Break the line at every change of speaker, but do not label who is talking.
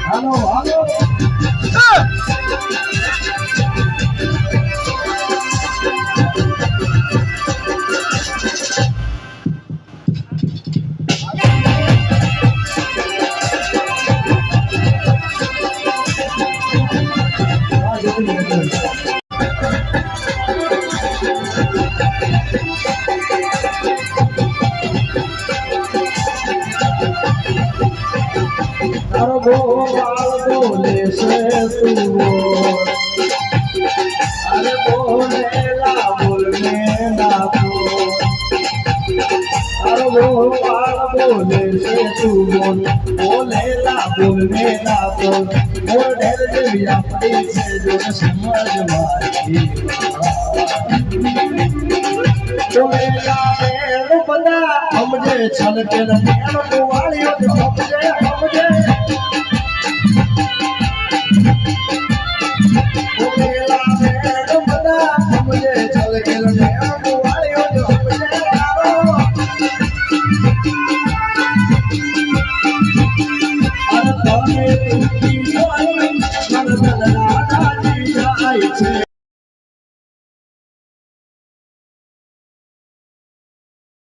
હાલો હાલો बोले से तू अरे बोलेला बोल में ना अरे बोले से तू बोलेला बोल में ना बोल ढेर देवी अपनी से जो समझ मारी बोलेला मेरे पता हम जे छल के न वालियों समझे